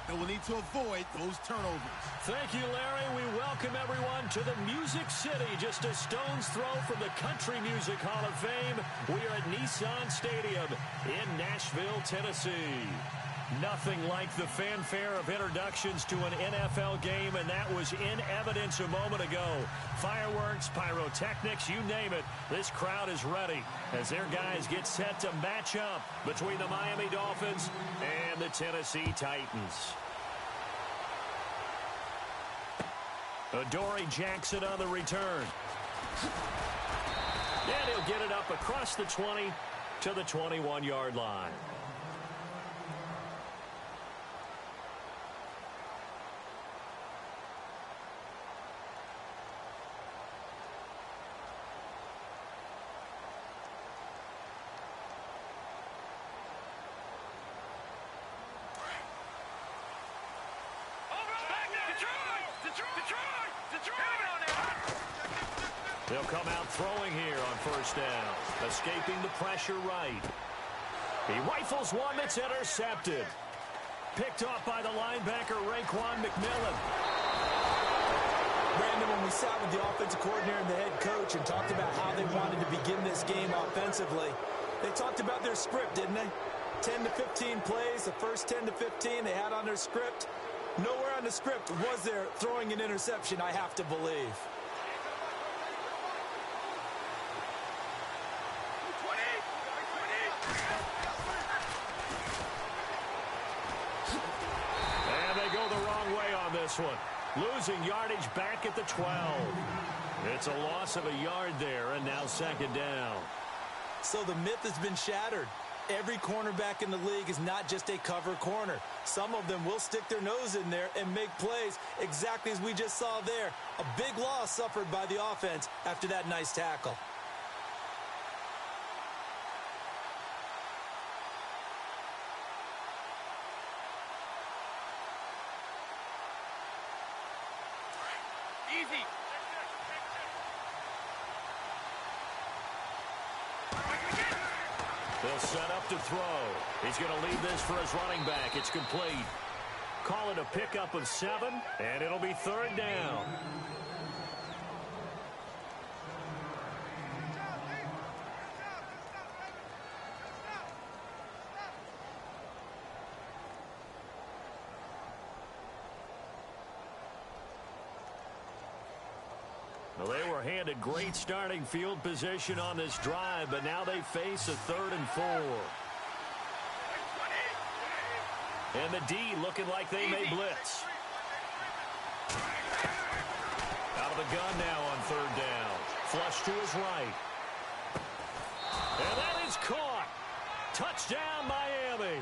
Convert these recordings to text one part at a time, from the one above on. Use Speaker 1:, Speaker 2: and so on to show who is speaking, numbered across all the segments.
Speaker 1: They will need to avoid those turnovers.
Speaker 2: Thank you, Larry. We welcome everyone to the Music City, just a stone's throw from the Country Music Hall of Fame. We are at Nissan Stadium in Nashville, Tennessee. Nothing like the fanfare of introductions to an NFL game, and that was in evidence a moment ago. Fireworks, pyrotechnics, you name it. This crowd is ready as their guys get set to match up between the Miami Dolphins and the Tennessee Titans. Adoree Jackson on the return. And he'll get it up across the 20 to the 21-yard line. They'll come out throwing here on first down, escaping the pressure right. He rifles one that's intercepted. Picked off by the linebacker, Raekwon McMillan.
Speaker 3: Brandon, when we sat with the offensive coordinator and the head coach and talked about how they wanted to begin this game offensively, they talked about their script, didn't they? 10 to 15 plays, the first 10 to 15 they had on their script. Nowhere on the script was there throwing an interception, I have to believe.
Speaker 2: One. Losing yardage back at the 12. It's a loss of a yard there, and now second down.
Speaker 3: So the myth has been shattered. Every cornerback in the league is not just a cover corner. Some of them will stick their nose in there and make plays exactly as we just saw there. A big loss suffered by the offense after that nice tackle.
Speaker 4: Easy.
Speaker 2: They'll set up to throw. He's going to lead this for his running back. It's complete. Call it a pickup of 7, and it'll be third down. Well, they were handed great starting field position on this drive, but now they face a 3rd and 4. And the D looking like they may blitz. Out of the gun now on 3rd down. Flush to his right. And that is caught. Touchdown, Miami.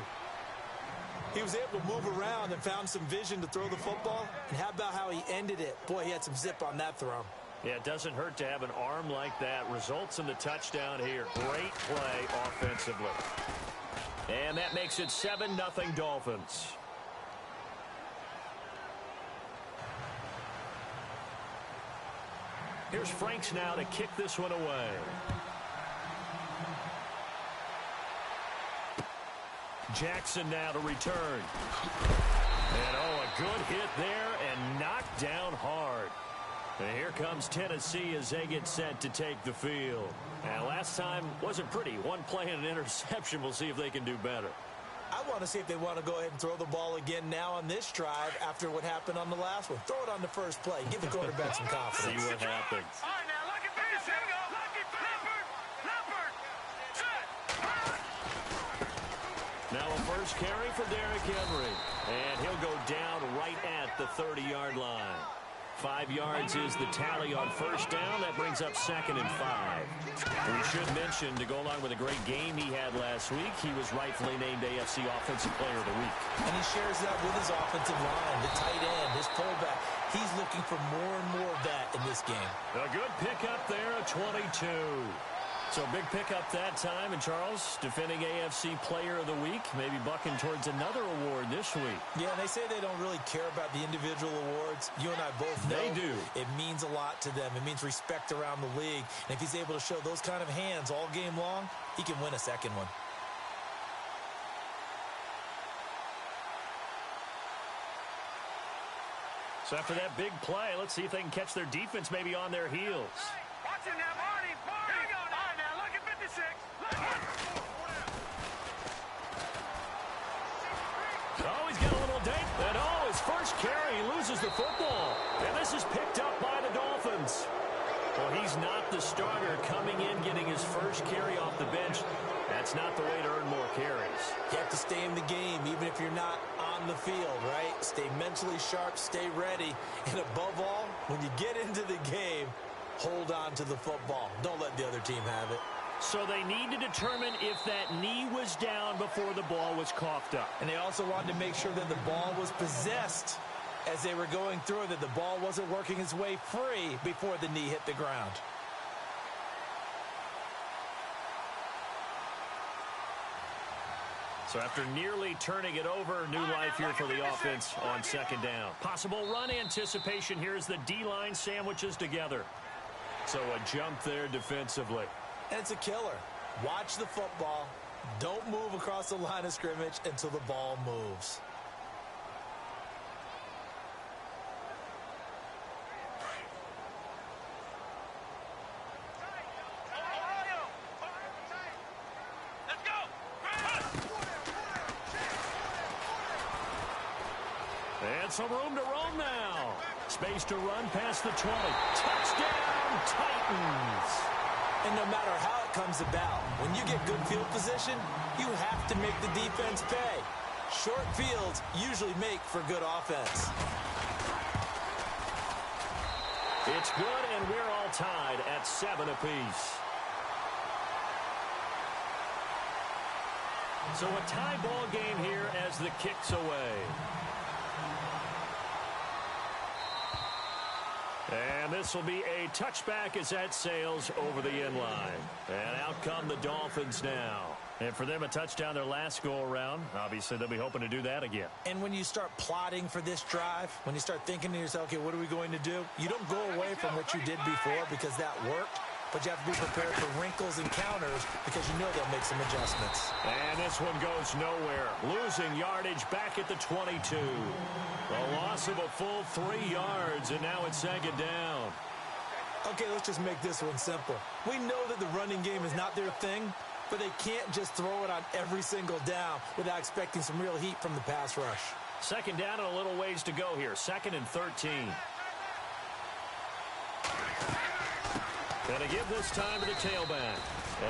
Speaker 3: He was able to move around and found some vision to throw the football. And how about how he ended it? Boy, he had some zip on that throw.
Speaker 2: Yeah, it doesn't hurt to have an arm like that. Results in the touchdown here. Great play offensively. And that makes it 7-0 Dolphins. Here's Franks now to kick this one away. Jackson now to return. And a good hit there and knocked down hard. And here comes Tennessee as they get set to take the field. And last time wasn't pretty. One play and an interception. We'll see if they can do better.
Speaker 3: I want to see if they want to go ahead and throw the ball again now on this drive after what happened on the last one. Throw it on the first play. Give the quarterback some confidence.
Speaker 2: See what happens.
Speaker 4: All right, now, lock it finish. Here we go. Lock it, Leopard. Set.
Speaker 2: Now a first carry for Derrick Henry. And he'll go down right at the 30-yard line. 5 yards is the tally on first down. That brings up 2nd and 5. We should mention, to go along with a great game he had last week, he was rightfully named AFC Offensive Player of the Week.
Speaker 3: And he shares that with his offensive line, the tight end, his fullback. He's looking for more and more of that in this game.
Speaker 2: A good pickup there, a 22. So big pickup that time. And Charles, defending AFC Player of the Week, maybe bucking towards another award this week.
Speaker 3: Yeah, and they say they don't really care about the individual awards. You and I both know
Speaker 2: they do.
Speaker 3: It means a lot to them. It means respect around the league. And if he's able to show those kind of hands all game long, he can win a second one.
Speaker 2: So after that big play, let's see if they can catch their defense maybe on their heels.
Speaker 4: Watch it now, Marty. Here we go. All right, now, look at 56. Look at
Speaker 2: Oh, he's got a little date. And oh, his first carry, he loses the football. And this is picked up by the Dolphins. Well, he's not the starter coming in, getting his first carry off the bench. That's not the way to earn more carries.
Speaker 3: You have to stay in the game, even if you're not on the field, right? Stay mentally sharp, stay ready. And above all, when you get into the game, hold on to the football. Don't let the other team have it.
Speaker 2: So they need to determine if that knee was down before the ball was coughed up.
Speaker 3: And they also wanted to make sure that the ball was possessed as they were going through, that the ball wasn't working its way free before the knee hit the ground.
Speaker 2: So after nearly turning it over, new life here for the offense on second down. Possible run anticipation here as the D-line sandwiches together. So a jump there defensively.
Speaker 3: And it's a killer. Watch the football. Don't move across the line of scrimmage until the ball moves.
Speaker 4: Let's go.
Speaker 2: And some room to roam now. Space to run past the 20. Touchdown, Titans.
Speaker 3: And no matter how it comes about, when you get good field position, you have to make the defense pay. Short fields usually make for good offense.
Speaker 2: It's good, and we're all tied at 7 apiece. So a tie ball game here as the kick's away. And this will be a touchback as that sails over the end line. And out come the Dolphins now. And for them, a touchdown their last go-around. Obviously, they'll be hoping to do that again.
Speaker 3: And when you start plotting for this drive, when you start thinking to yourself, okay, what are we going to do? You don't go away from what you did before because that worked. But you have to be prepared for wrinkles and counters because you know they'll make some adjustments.
Speaker 2: And this one goes nowhere. Losing yardage back at the 22. A loss of a full 3 yards, and now it's second down.
Speaker 3: Okay, let's just make this one simple. We know that the running game is not their thing, but they can't just throw it on every single down without expecting some real heat from the pass rush.
Speaker 2: Second down and a little ways to go here. 2nd and 13. And a give this time to the tailback.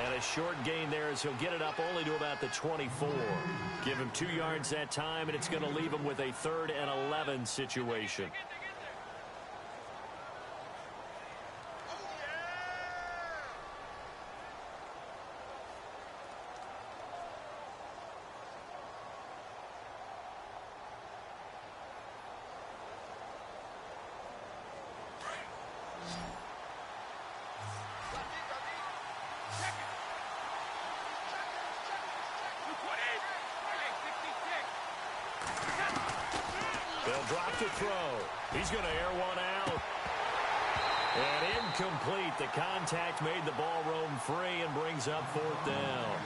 Speaker 2: And a short gain there as he'll get it up only to about the 24. Give him 2 yards that time, and it's going to leave him with a 3rd and 11 situation. They'll drop to throw. He's going to air one out. And incomplete. The contact made the ball roam free and brings up 4th down.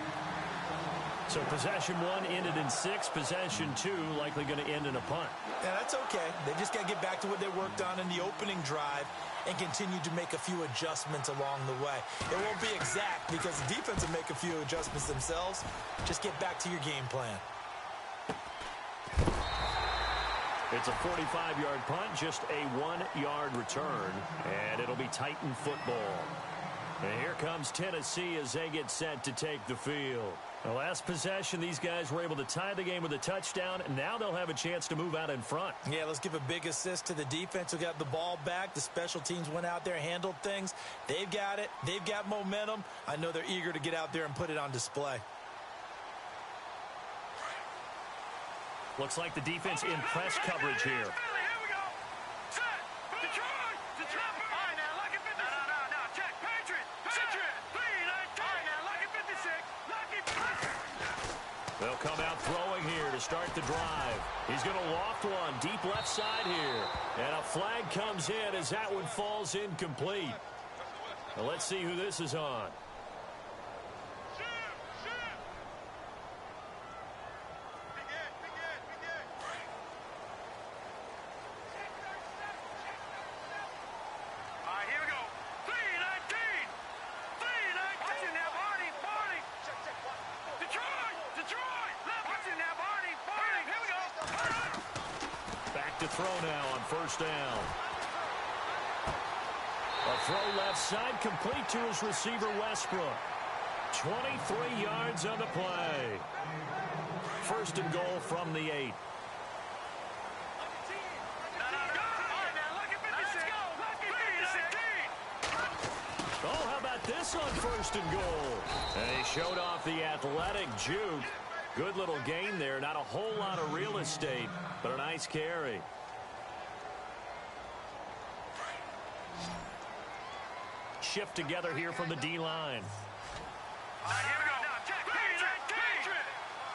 Speaker 2: So possession 1 ended in 6. Possession 2 likely going to end in a punt.
Speaker 3: Yeah, that's okay. They just got to get back to what they worked on in the opening drive and continue to make a few adjustments along the way. It won't be exact because the defense will make a few adjustments themselves. Just get back to your game plan.
Speaker 2: It's a 45-yard punt, just a 1-yard return, and it'll be Titan football. And here comes Tennessee as they get set to take the field. The last possession, these guys were able to tie the game with a touchdown, and now they'll have a chance to move out in front.
Speaker 3: Yeah, let's give a big assist to the defense who got the ball back. The special teams went out there, handled things. They've got it. They've got momentum. I know they're eager to get out there and put it on display.
Speaker 2: Looks like the defense in press coverage here.
Speaker 4: Here we go. Set. Detroit. Detroit. All right, now, look at 56. No. Check. Patriot. Patriot. 3-19. All right, now, look at 56. Lucky.
Speaker 2: They'll come out throwing here to start the drive. He's going to loft one deep left side here. And a flag comes in as that one falls incomplete. Now let's see who this is on. to throw now on first down. A throw left side, complete to his receiver, Westbrook. 23 yards on the play. First and goal from the 8. Oh, how about this on first and goal? And he showed off the athletic juke. Good little gain there. Not a whole lot of real estate, but a nice carry. Shift together here from the D-line.
Speaker 4: Here we go. Now, check. 319.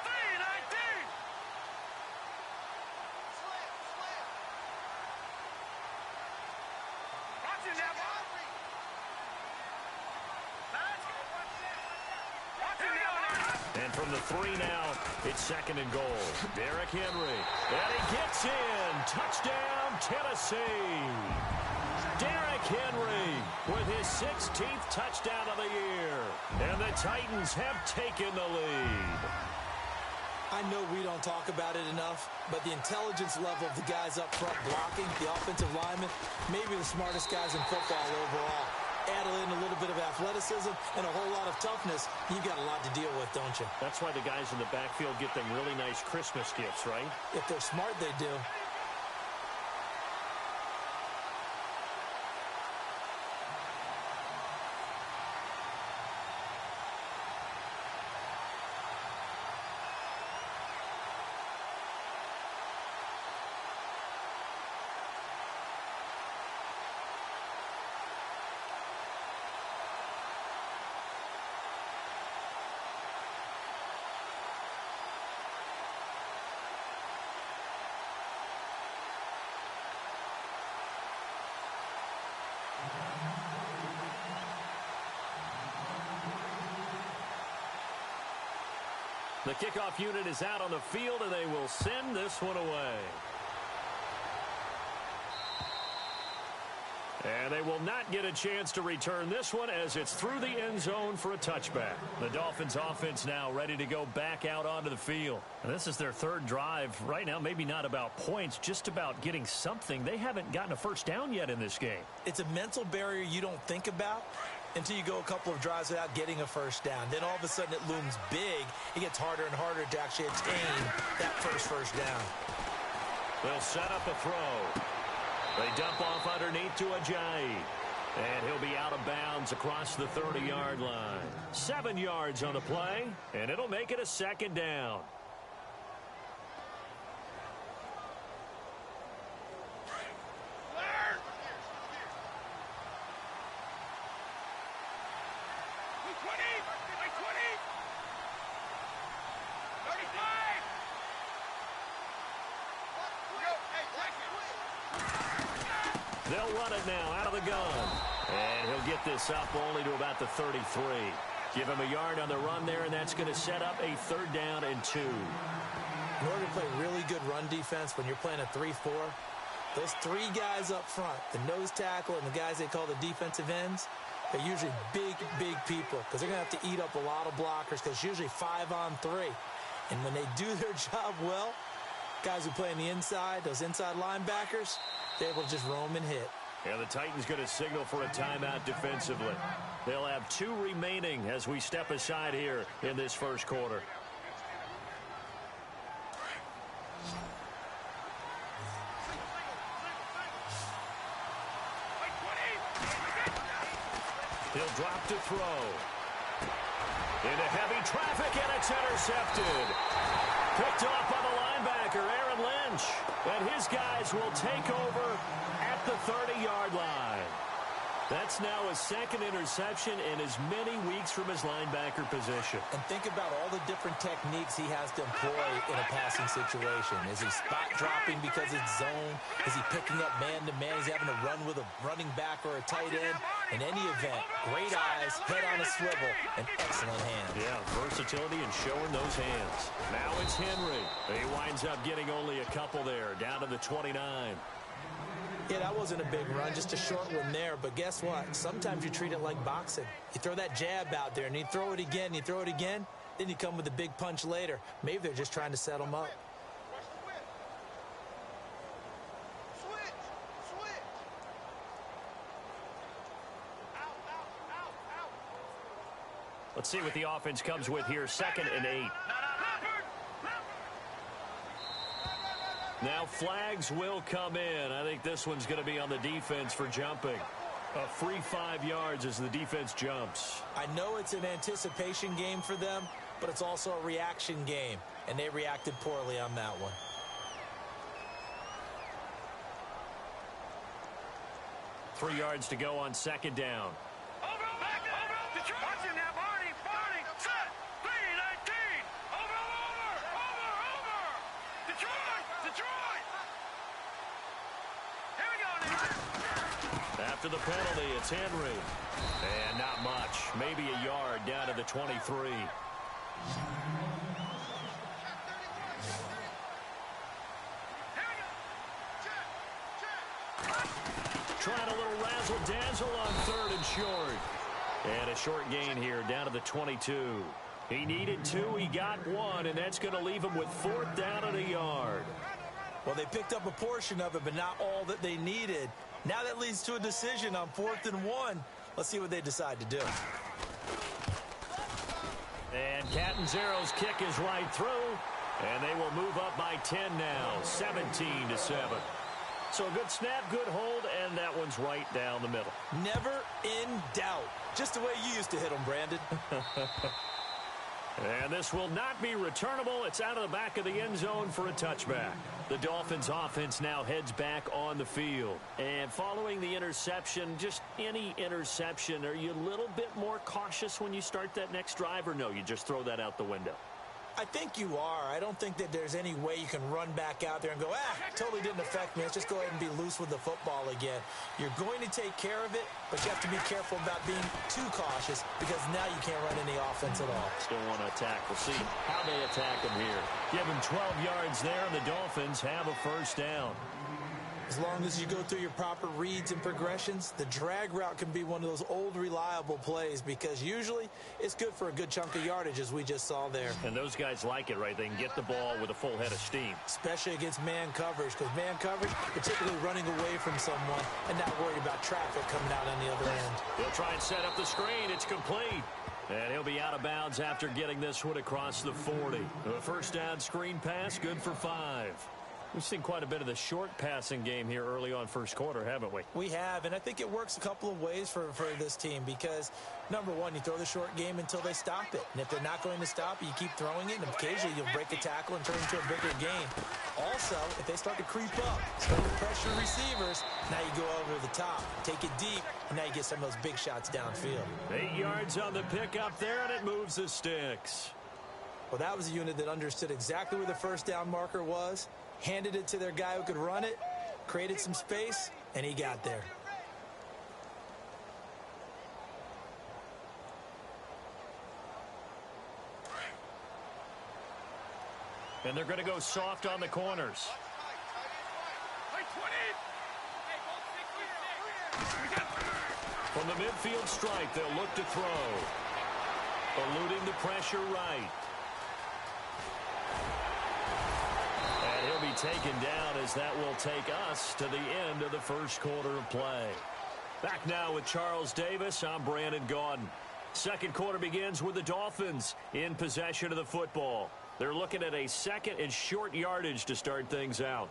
Speaker 4: 319. Watch it now.
Speaker 2: And from the 3 now, it's second and goal. Derrick Henry. And he gets in. Touchdown, Tennessee. Derrick Henry with his 16th touchdown of the year. And the Titans have taken the lead.
Speaker 3: I know we don't talk about it enough, but the intelligence level of the guys up front blocking, the offensive linemen, maybe the smartest guys in football overall. Add in a little bit of athleticism and a whole lot of toughness, you got a lot to deal with, don't you?
Speaker 2: That's why the guys in the backfield get them really nice Christmas gifts, right?
Speaker 3: If they're smart, they do.
Speaker 2: The kickoff unit is out on the field, and they will send this one away. And they will not get a chance to return this one as it's through the end zone for a touchback. The Dolphins offense now ready to go back out onto the field. And this is their third drive. Right now, maybe not about points, just about getting something. They haven't gotten a first down yet in this game.
Speaker 3: It's a mental barrier you don't think about until you go a couple of drives without getting a first down. Then all of a sudden it looms big. It gets harder and harder to actually attain that first down.
Speaker 2: They'll set up a throw. They dump off underneath to Ajayi. And he'll be out of bounds across the 30-yard line. 7 yards on the play, and it'll make it a second down. They'll run it now out of the gun. And he'll get this up only to about the 33. Give him a yard on the run there, and that's going to set up a 3rd down and 2.
Speaker 3: In order to play really good run defense when you're playing a 3-4, those 3 guys up front, the nose tackle and the guys they call the defensive ends, they're usually big people because they're going to have to eat up a lot of blockers because it's usually 5-on-3. And when they do their job well, guys who play on the inside, those inside linebackers, they're able to just roam and hit.
Speaker 2: And the Titans going to signal for a timeout defensively. They'll have 2 remaining as we step aside here in this first quarter. He'll drop to throw. Into heavy traffic, and it's intercepted. Picked off by the linebacker, Aaron Lynch. And his guys will take over at the 30-yard line. That's now his 2nd interception in as many weeks from his linebacker position.
Speaker 3: And think about all the different techniques he has to employ in a passing situation. Is he spot dropping because it's zone? Is he picking up man-to-man? He's having to run with a running back or a tight end. In any event, great eyes, head on a swivel, and excellent hands.
Speaker 2: Yeah, versatility and showing those hands. Now it's Henry. He winds up getting only a couple there, down to the 29.
Speaker 3: Yeah, that wasn't a big run, just a short one there. But guess what? Sometimes you treat it like boxing. You throw that jab out there, and you throw it again, you throw it again, then you come with a big punch later. Maybe they're just trying to set them up.
Speaker 2: Let's see what the offense comes with here. 2nd and 8. Now flags will come in. I think this one's going to be on the defense for jumping. A free 5 yards as the defense jumps.
Speaker 3: I know it's an anticipation game for them, but it's also a reaction game, and they reacted poorly on that one.
Speaker 2: Three yards to go on 2nd down.
Speaker 4: Watch him now, Barney, set, 3-19, over, Detroit, here we go now.
Speaker 2: After the penalty, it's Henry, and not much, maybe a yard down to the 23. Trying a little razzle-dazzle on 3rd and short. And a short gain here down to the 22. He needed 2, he got 1, and that's going to leave him with 4th down and a yard.
Speaker 3: Well, they picked up a portion of it, but not all that they needed. Now that leads to a decision on 4th and 1. Let's see what they decide to do.
Speaker 2: And Catanzaro's kick is right through, and they will move up by 10 now, 17-7. So a good snap, good hold, and that one's right down the middle.
Speaker 3: Never in doubt. Just the way you used to hit them, Brandon.
Speaker 2: And this will not be returnable. It's out of the back of the end zone for a touchback. The Dolphins offense now heads back on the field. And following the interception, just any interception, are you a little bit more cautious when you start that next drive, or no, you just throw that out the window?
Speaker 3: I think you are. I don't think that there's any way you can run back out there and go, totally didn't affect me. Let's just go ahead and be loose with the football again. You're going to take care of it, but you have to be careful about being too cautious because now you can't run any offense at all.
Speaker 2: Still want to attack. We'll see how they attack him here. Give him 12 yards there, and the Dolphins have a 1st down.
Speaker 3: As long as you go through your proper reads and progressions, the drag route can be one of those old reliable plays because usually it's good for a good chunk of yardage as we just saw there.
Speaker 2: And those guys like it, right? They can get the ball with a full head of steam.
Speaker 3: Especially against man coverage because man coverage, particularly running away from someone and not worried about traffic coming out on the other end.
Speaker 2: He'll try and set up the screen. It's complete. And he'll be out of bounds after getting this one across the 40. A 1st down screen pass, good for 5. We've seen quite a bit of the short passing game here early on 1st quarter, haven't we?
Speaker 3: We have, and I think it works a couple of ways for this team because, number one, you throw the short game until they stop it. And if they're not going to stop it, you keep throwing it, and occasionally you'll break a tackle and turn it into a bigger gain. Also, if they start to creep up, start to pressure receivers, now you go over the top, take it deep, and now you get some of those big shots downfield.
Speaker 2: 8 yards on the pickup there, and it moves the sticks.
Speaker 3: Well, that was a unit that understood exactly where the 1st down marker was, handed it to their guy who could run it, created some space, and he got there.
Speaker 2: And they're going to go soft on the corners. From the midfield strike, they'll look to throw. Eluding the pressure right. And he'll be taken down as that will take us to the end of the 1st quarter of play. Back now with Charles Davis, I'm Brandon Gaudin. 2nd quarter begins with the Dolphins in possession of the football. They're looking at a 2nd and short yardage to start things out.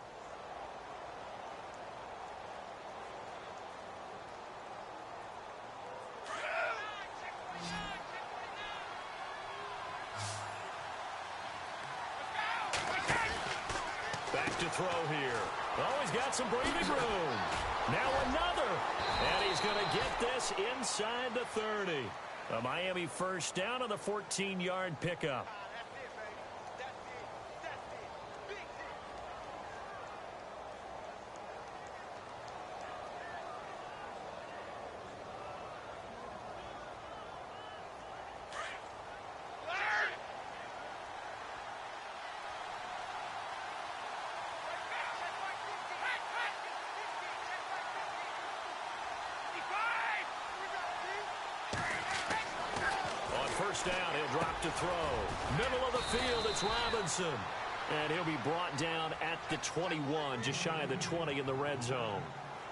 Speaker 2: Back to throw here. Oh, he's got some breathing room. Now another. And he's going to get this inside the 30. A Miami 1st down on the 14-yard pickup. Down, he'll drop to throw. Middle of the field, it's Robinson. And he'll be brought down at the 21, just shy of the 20 in the red zone.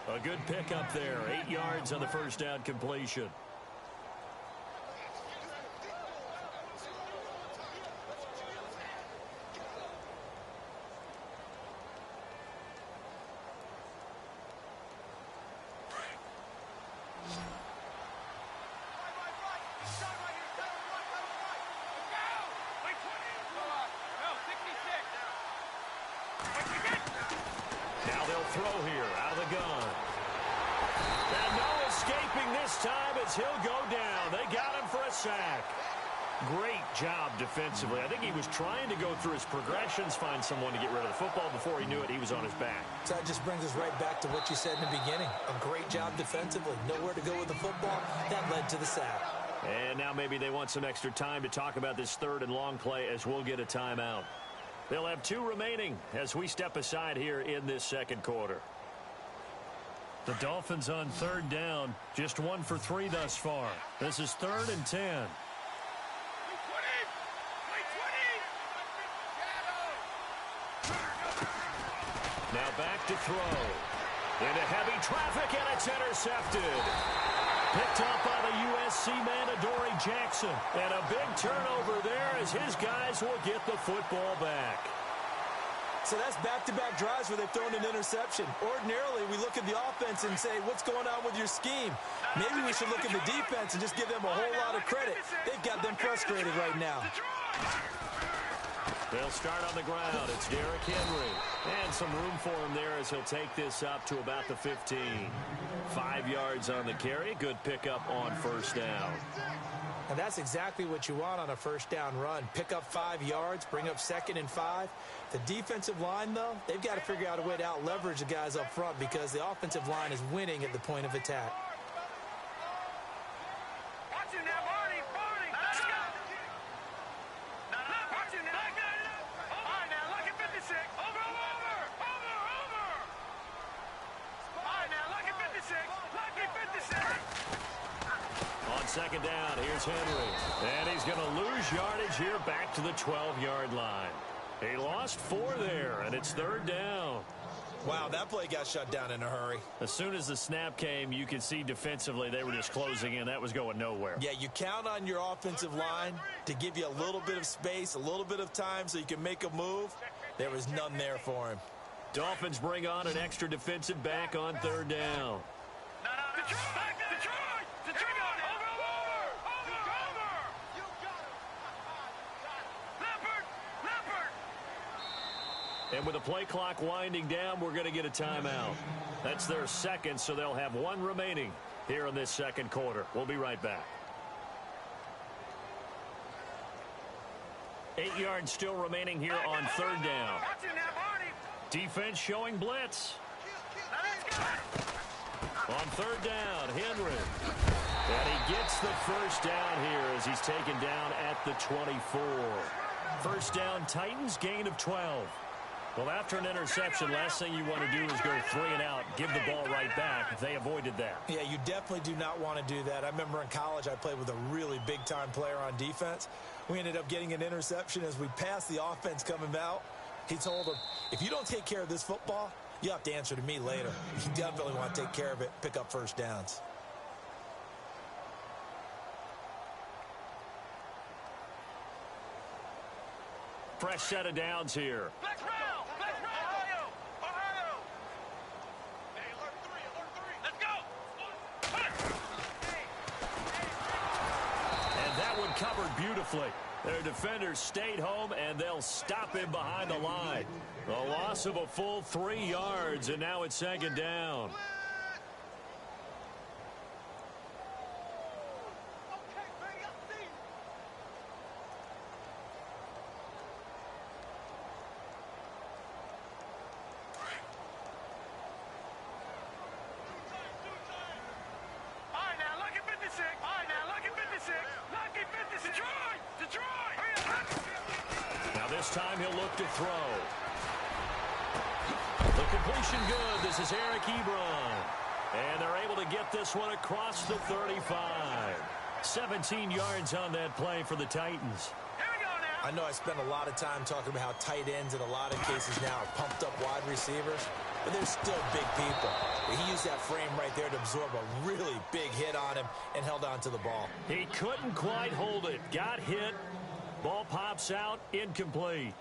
Speaker 2: A good pickup there, 8 yards on the 1st down completion. Now they'll throw here out of the gun. And no escaping this time as he'll go down. They got him for a sack. Great job defensively. I think he was trying to go through his progressions, find someone to get rid of the football. Before he knew it, he was on his back.
Speaker 3: So that just brings us right back to what you said in the beginning. A great job defensively. Nowhere to go with the football. That led to the sack.
Speaker 2: And now maybe they want some extra time to talk about this third and long play as we'll get a timeout. They'll have 2 remaining as we step aside here in this second quarter. The Dolphins on third down, just 1 for 3 thus far. This is 3rd and 10. Now back to throw. Into heavy traffic, and it's intercepted. Picked up by the USC man, Adoree Jackson. And a big turnover there as his guys will get the football back.
Speaker 3: So that's back-to-back drives where they've thrown an interception. Ordinarily, we look at the offense and say, what's going on with your scheme? Maybe we should look at the defense and just give them a whole lot of credit. They've got them frustrated right now.
Speaker 2: They'll start on the ground. It's Derrick Henry. And some room for him there as he'll take this up to about the 15. 5 yards on the carry. Good pickup on first down.
Speaker 3: And that's exactly what you want on a first down run. Pick up 5 yards, bring up 2nd and 5. The defensive line, though, they've got to figure out a way to out-leverage the guys up front because the offensive line is winning at the point of attack.
Speaker 2: Second down, here's Henry. And he's going to lose yardage here back to the 12-yard line. He lost 4 there, and it's 3rd down.
Speaker 3: Wow, that play got shut down in a hurry.
Speaker 2: As soon as the snap came, you could see defensively they were just closing in. That was going nowhere.
Speaker 3: Yeah, you count on your offensive line to give you a little bit of space, a little bit of time so you can make a move. There was none there for him.
Speaker 2: Dolphins bring on an extra defensive back on 3rd down. And with the play clock winding down, we're going to get a timeout. That's their second, so they'll have 1 remaining here in this second quarter. We'll be right back. 8 yards still remaining here on 3rd down. Defense showing blitz. On 3rd down, Henry. And he gets the first down here as he's taken down at the 24. First down, Titans, gain of 12. Well, after an interception, last thing you want to do is go 3 and out, give the ball right back. They avoided that.
Speaker 3: Yeah, you definitely do not want to do that. I remember in college I played with a really big-time player on defense. We ended up getting an interception as we passed the offense coming out. He told him, if you don't take care of this football, you have to answer to me later. You definitely want to take care of it, pick up first downs.
Speaker 2: Fresh set of downs here. Covered beautifully. Their defenders stayed home, and they'll stop him behind the line. A loss of a full 3 yards, and now it's 2nd down. Time he'll look to throw. The completion good. This is Eric Ebron. And they're able to get this one across the 35. 17 yards on that play for the Titans.
Speaker 3: I know I spent a lot of time talking about how tight ends in a lot of cases now are pumped up wide receivers, but they're still big people. He used that frame right there to absorb a really big hit on him and held on to the ball.
Speaker 2: He couldn't quite hold it. Got hit. Ball pops out, incomplete.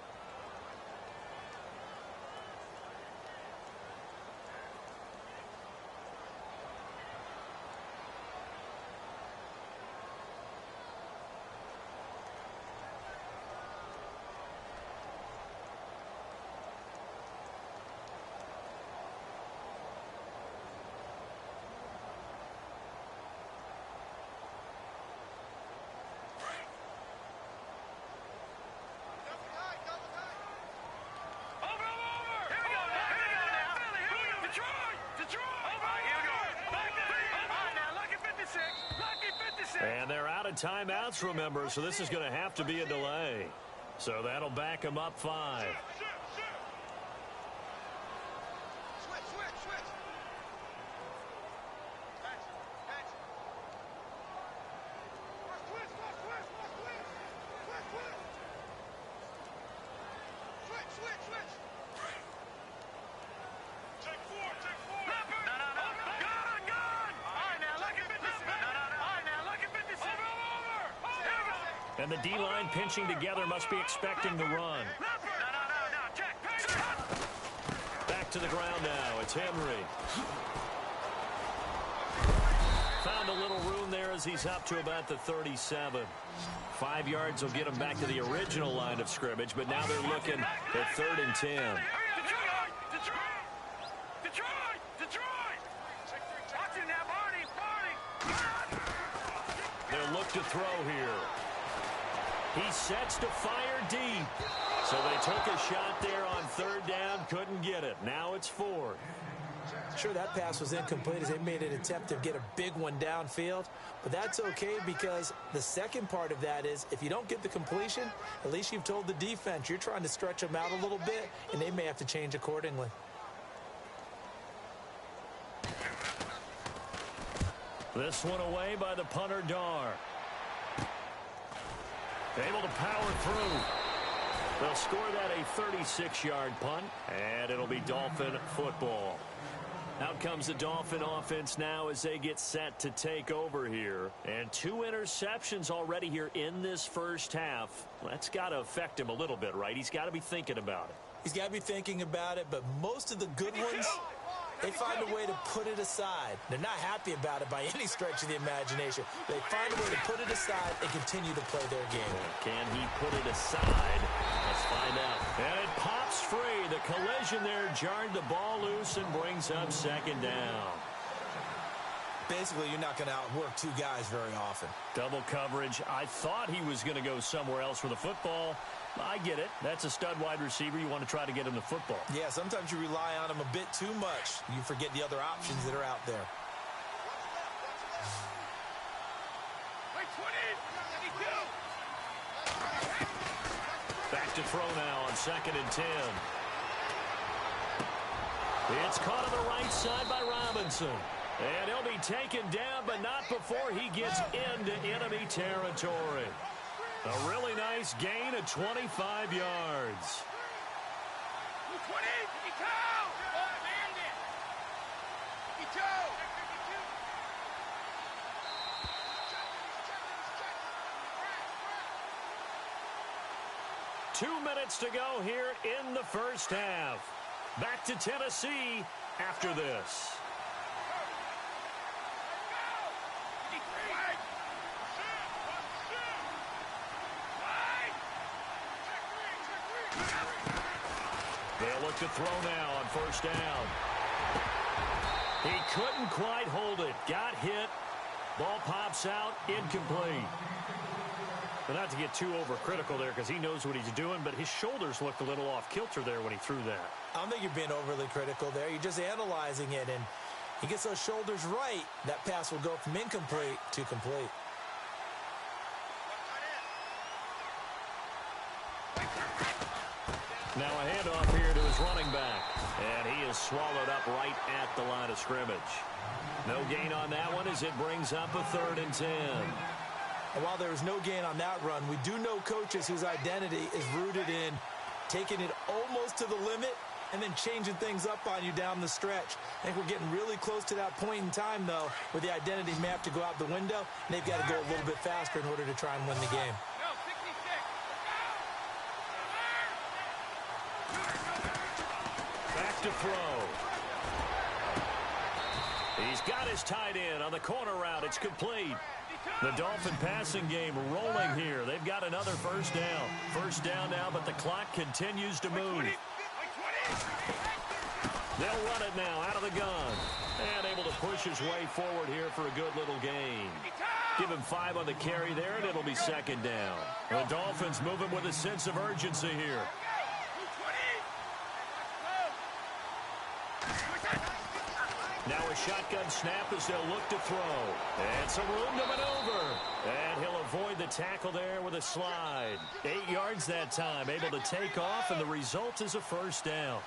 Speaker 2: out of timeouts, remember, so this is going to have to be a delay. So that'll back them up 5. And the D-line pinching together must be expecting the run. Back to the ground now. It's Henry. Found a little room there as he's up to about the 37. 5 yards will get him back to the original line of scrimmage, but now they're looking at 3rd and 10. They'll look to throw here. He sets to fire deep. So they took a shot there on 3rd down, couldn't get it. Now it's 4th.
Speaker 3: Sure, that pass was incomplete as they made an attempt to get a big one downfield. But that's okay because the second part of that is if you don't get the completion, at least you've told the defense you're trying to stretch them out a little bit, and they may have to change accordingly.
Speaker 2: This one away by the punter, Dar. Able to power through. They'll score that a 36-yard punt, and it'll be Dolphin football. Out comes the Dolphin offense now as they get set to take over here. And 2 interceptions already here in this first half. That's got to affect him a little bit, right? He's got to be thinking about it.
Speaker 3: He's got to be thinking about it, but most of the good ones, they find a way to put it aside. They're not happy about it by any stretch of the imagination. They find a way to put it aside and continue to play their game.
Speaker 2: Can he put it aside? Let's find out. And it pops free. The collision there jarred the ball loose and brings up 2nd down.
Speaker 3: Basically, you're not going to outwork 2 guys very often.
Speaker 2: Double coverage. I thought he was going to go somewhere else for the football. I get it. That's a stud wide receiver. You want to try to get him the football.
Speaker 3: Yeah, sometimes you rely on him a bit too much. You forget the other options that are out there.
Speaker 2: Back to throw now on 2nd and 10. It's caught on the right side by Robinson. And he'll be taken down, but not before he gets into enemy territory. A really nice gain of 25 yards. 2 minutes to go here in the first half. Back to Tennessee after this. They'll look to throw now on 1st down. He couldn't quite hold it. Got hit. Ball pops out. Incomplete. But not to get too overcritical there because he knows what he's doing, but his shoulders looked a little off kilter there when he threw that.
Speaker 3: I don't think you're being overly critical there. You're just analyzing it, and he gets those shoulders right. That pass will go from incomplete to complete.
Speaker 2: Now a handoff here to his running back, and he is swallowed up right at the line of scrimmage. No gain on that one as it brings up a 3rd and 10.
Speaker 3: And while there was no gain on that run, we do know coaches whose identity is rooted in taking it almost to the limit and then changing things up on you down the stretch. I think we're getting really close to that point in time, though, where the identity may have to go out the window, and they've got to go a little bit faster in order to try and win the game.
Speaker 2: Back to throw. He's got his tight end on the corner route. It's complete. The Dolphin passing game rolling here. They've got another 1st down. 1st down now, but the clock continues to move. They'll run it now out of the gun. And able to push his way forward here for a good little gain. Give him 5 on the carry there, and it'll be 2nd down. The Dolphins moving with a sense of urgency here. Now a shotgun snap as they'll look to throw. And some room to maneuver. And he'll avoid the tackle there with a slide. 8 yards that time, able to take off, and the result is a first down.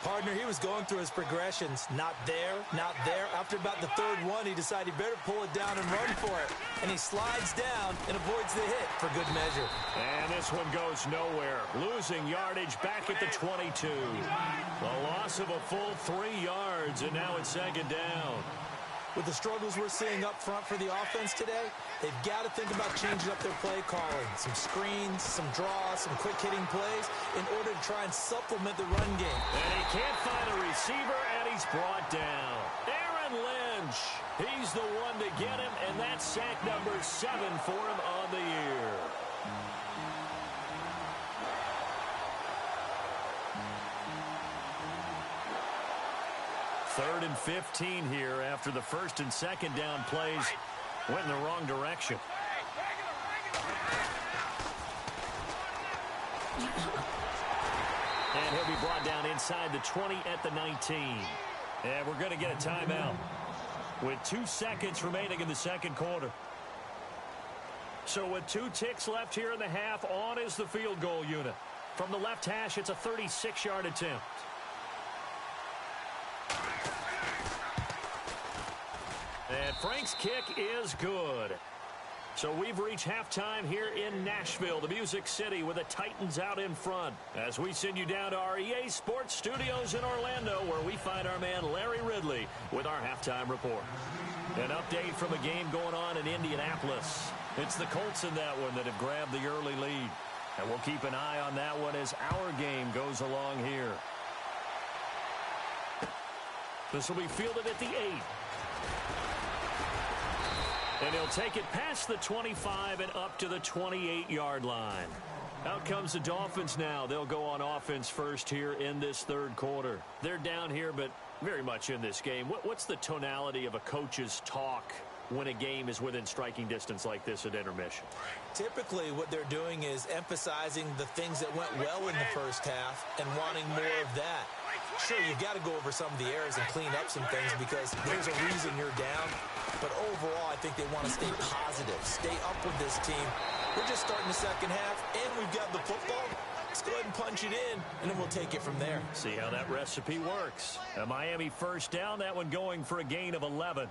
Speaker 3: Partner, he was going through his progressions. Not there, not there. After about the third one, he decided he better pull it down and run for it. And he slides down and avoids the hit for good measure.
Speaker 2: And this one goes nowhere. Losing yardage back at the 22. A loss of a full 3 yards, and now it's second down.
Speaker 3: With the struggles we're seeing up front for the offense today, they've got to think about changing up their play calling. Some screens, some draws, some quick-hitting plays in order to try and supplement the run game.
Speaker 2: And he can't find a receiver, and he's brought down. Aaron Lynch, he's the one to get him, and that's sack number 7 for him on the year. Third and 15 here after the first and second down plays went in the wrong direction. And he'll be brought down inside the 20 at the 19. And we're going to get a timeout with 2 seconds remaining in the second quarter. So with 2 ticks left here in the half, on is the field goal unit. From the left hash, it's a 36-yard attempt. And Frank's kick is good. So we've reached halftime here in Nashville, the Music City, with the Titans out in front. As we send you down to our EA Sports Studios in Orlando, where we find our man Larry Ridley with our halftime report. An update from a game going on in Indianapolis. It's the Colts in that one that have grabbed the early lead. And we'll keep an eye on that one as our game goes along here. This will be fielded at the 8. And he'll take it past the 25 and up to the 28-yard line. Out comes the Dolphins now. They'll go on offense first here in this third quarter. They're down here, but very much in this game. What's the tonality of a coach's talk when a game is within striking distance like this at intermission?
Speaker 3: Typically, what they're doing is emphasizing the things that went well in the first half and wanting more of that. Sure, you've got to go over some of the errors and clean up some things because there's a reason you're down. But overall, I think they want to stay positive, stay up with this team. We're just starting the second half, and we've got the football. Let's go ahead and punch it in, and then we'll take it from there.
Speaker 2: See how that recipe works. A Miami first down, that one going for a gain of 11.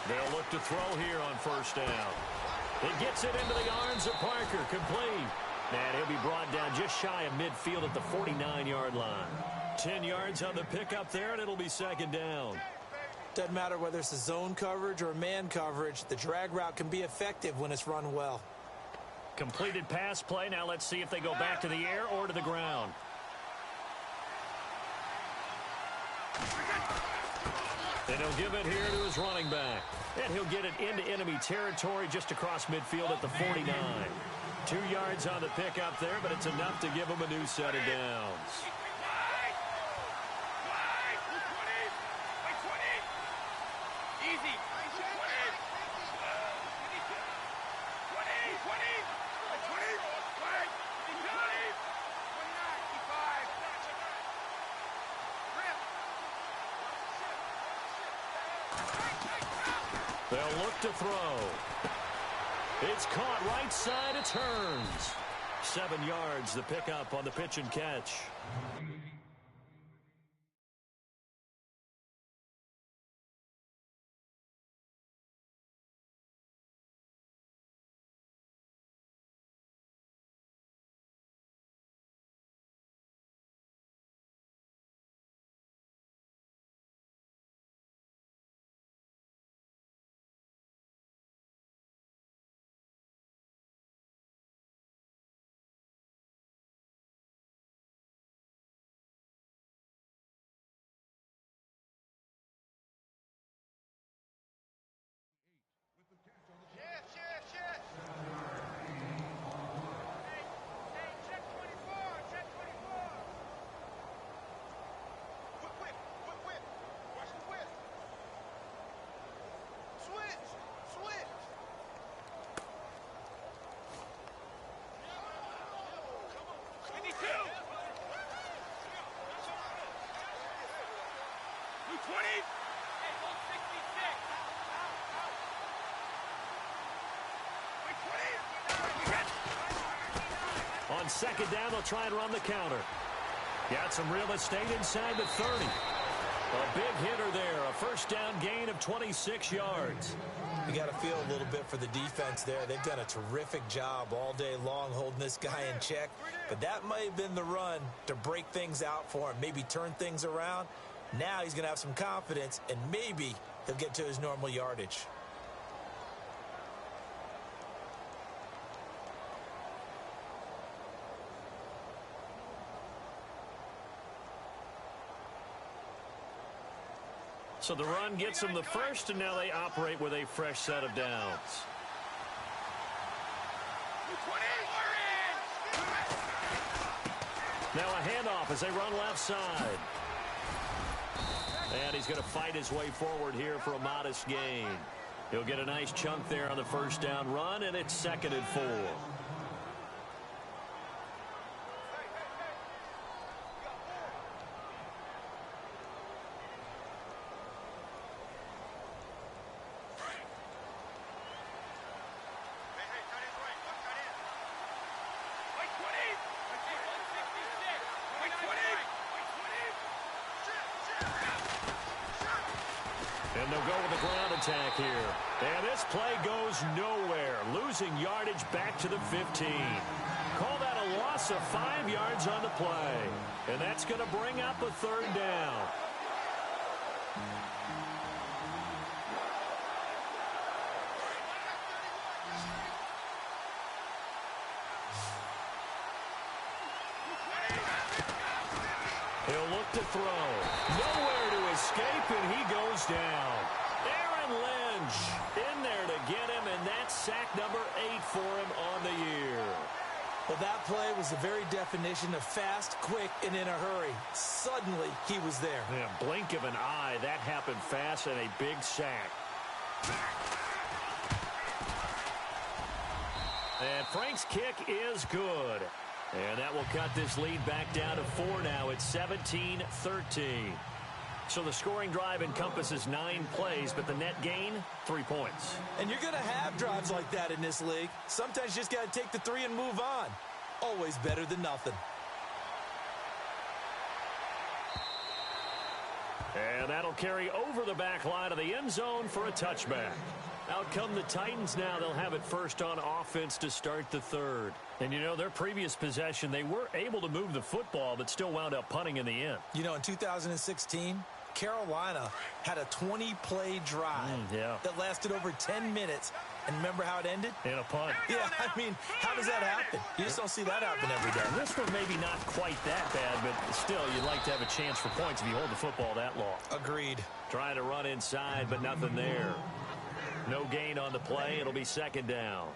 Speaker 2: They'll look to throw here on first down. It gets it into the arms of Parker, complete. And he'll be brought down just shy of midfield at the 49-yard line. 10 yards on the pickup there, and it'll be second down.
Speaker 3: Doesn't matter whether it's a zone coverage or man coverage, the drag route can be effective when it's run well.
Speaker 2: Completed pass play. Now let's see if they go back to the air or to the ground. And he'll give it here to his running back. And he'll get it into enemy territory just across midfield at the 49. 2 yards on the pickup there, but it's enough to give him a new set of downs. They'll look to throw. It's caught right side. It turns. 7 yards, the pickup on the pitch and catch. second down, they'll try and run the counter. Got some real estate inside the 30. A big hitter there, a first down gain of 26 yards.
Speaker 3: You got to feel a little bit for the defense there. They've done a terrific job all day long holding this guy in check. But that might have been the run to break things out for him, maybe turn things around. Now he's going to have some confidence, and maybe he'll get to his normal yardage.
Speaker 2: So the run gets them the first, and now they operate with a fresh set of downs. Now a handoff as they run left side. And he's going to fight his way forward here for a modest gain. He'll get a nice chunk there on the first down run, and it's 2nd and 4. And they'll go with a ground attack here. And this play goes nowhere. Losing yardage back to the 15. Call that a loss of 5 yards on the play. And that's going to bring up a 3rd down. He'll look to throw. Nowhere to escape, and he goes down. Aaron Lynch in there to get him, and that's sack number 8 for him on the year.
Speaker 3: Well, that play was the very definition of fast, quick, and in a hurry. Suddenly, he was there.
Speaker 2: Yeah, blink of an eye. That happened fast, and a big sack. And Frank's kick is good. And that will cut this lead back down to 4 now. It's 17-13. So the scoring drive encompasses 9 plays, but the net gain, 3 points.
Speaker 3: And you're going to have drives like that in this league. Sometimes you just got to take the 3 and move on. Always better than nothing.
Speaker 2: And that'll carry over the back line of the end zone for a touchback. Out come the Titans now. They'll have it first on offense to start the 3rd. And, you know, their previous possession, they were able to move the football, but still wound up punting in the end.
Speaker 3: You know, in 2016, Carolina had a 20-play drive that lasted over 10 minutes. And remember how it ended?
Speaker 2: In a punt.
Speaker 3: Yeah, I mean, how does that happen? You just don't see that happen every day.
Speaker 2: This one maybe not quite that bad, but still, you'd like to have a chance for points if you hold the football that long.
Speaker 3: Agreed.
Speaker 2: Trying to run inside, but nothing there. No gain on the play. It'll be 2nd down.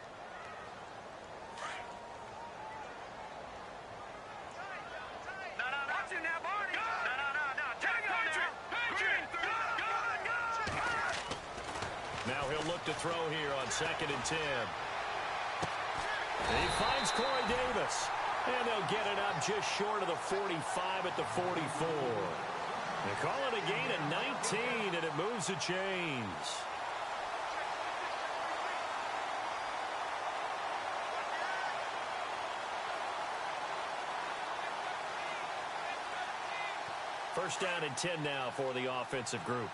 Speaker 2: Now he'll look to throw here on 2nd and 10. And he finds Corey Davis. And they'll get it up just short of the 45 at the 44. They call it a gain of 19, and it moves the chains. First down and 10 now for the offensive group.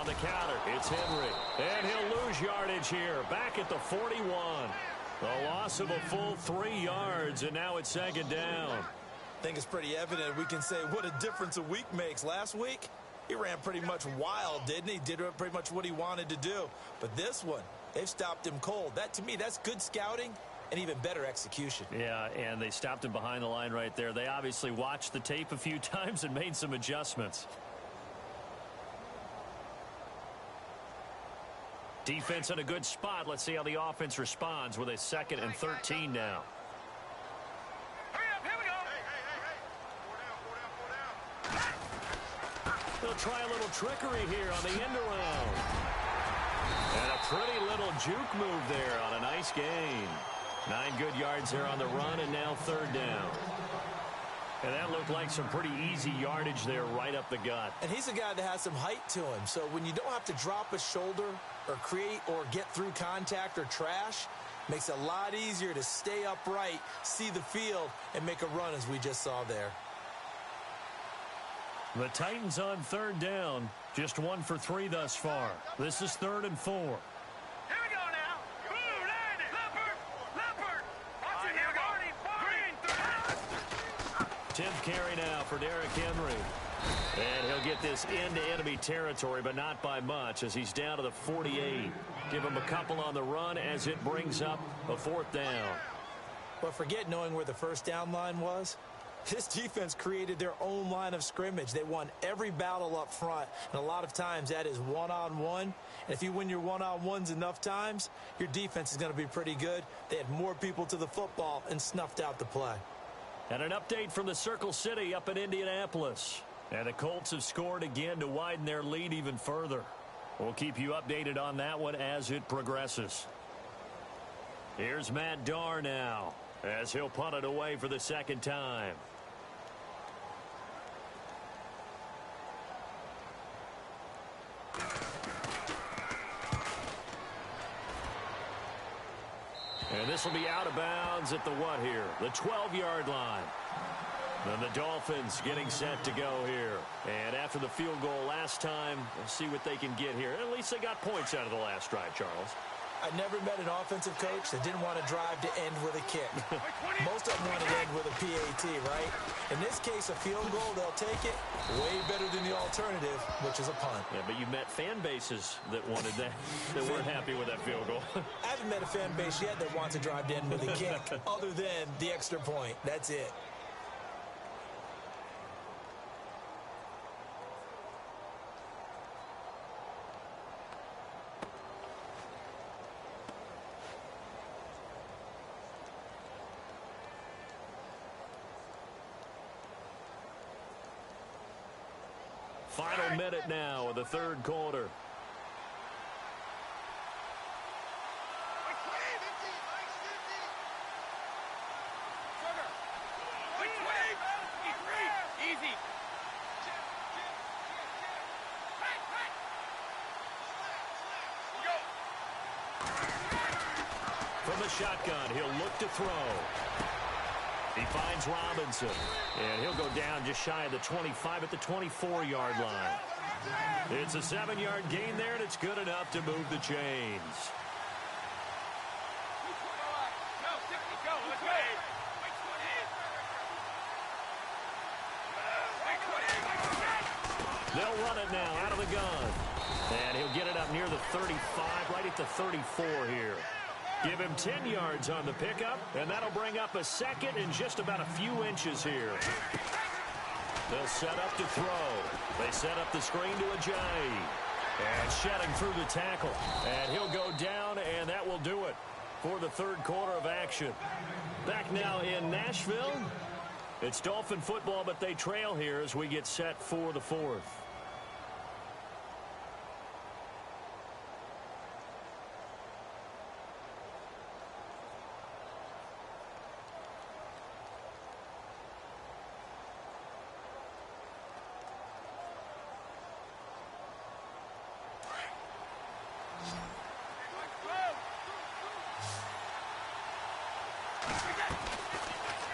Speaker 2: On the counter, it's Henry. And he'll lose yardage here, back at the 41. A loss of a full 3 yards, and now it's 2nd down.
Speaker 3: I think it's pretty evident we can say what a difference a week makes. Last week, he ran pretty much wild, didn't he? Did pretty much what he wanted to do. But this one, they've stopped him cold. That, to me, that's good scouting and even better execution.
Speaker 2: Yeah, and they stopped him behind the line right there. They obviously watched the tape a few times and made some adjustments. Defense in a good spot. Let's see how the offense responds with a 2nd and 13 now. They'll try a little trickery here on the end around. And a pretty little juke move there on a nice gain. 9 good yards there on the run, and now 3rd down. And that looked like some pretty easy yardage there right up the gut.
Speaker 3: And he's a guy that has some height to him. So when you don't have to drop a shoulder or create or get through contact or trash, makes it a lot easier to stay upright, see the field, and make a run as we just saw there.
Speaker 2: The Titans on third down. Just 1 for 3 thus far. This is 3rd and 4.
Speaker 4: Here we go now. Blue, Leopard. Watch it, here we go. Green,
Speaker 2: 10th carry now for Derrick Henry. And he'll get this into enemy territory, but not by much, as he's down to the 48. Give him a couple on the run as it brings up a 4th down.
Speaker 3: But forget knowing where the first down line was. This defense created their own line of scrimmage. They won every battle up front, and a lot of times that is one-on-one. And if you win your one-on-ones enough times, your defense is going to be pretty good. They had more people to the football and snuffed out the play.
Speaker 2: And an update from the Circle City up in Indianapolis. And the Colts have scored again to widen their lead even further. We'll keep you updated on that one as it progresses. Here's Matt Darr now, as he'll punt it away for the 2nd time. And this will be out of bounds at the what here? The 12-yard line. Then the Dolphins getting set to go here. And after the field goal last time, we'll see what they can get here. At least they got points out of the last drive, Charles.
Speaker 3: I never met an offensive coach that didn't want to drive to end with a kick. Most of them want to end with a PAT, right? In this case, a field goal, they'll take it way better than the alternative, which is a punt.
Speaker 2: Yeah, but you met fan bases that wanted that, that weren't happy with that field goal.
Speaker 3: I haven't met a fan base yet that wants to drive to end with a kick, other than the extra point. That's it.
Speaker 2: Final minute now of the 3rd quarter.
Speaker 4: Easy.
Speaker 2: From the shotgun, he'll look to throw. He finds Robinson, and he'll go down just shy of the 25 at the 24-yard line. It's a 7-yard gain there, and it's good enough to move the chains. They'll run it now out of the gun. And he'll get it up near the 35, right at the 34 here. Give him 10 yards on the pickup, and that'll bring up a 2nd and just about a few inches here. They'll set up to throw. They set up the screen to Ajayi. And shedding through the tackle. And he'll go down, and that will do it for the 3rd quarter of action. Back now in Nashville. It's Dolphin football, but they trail here as we get set for the 4th.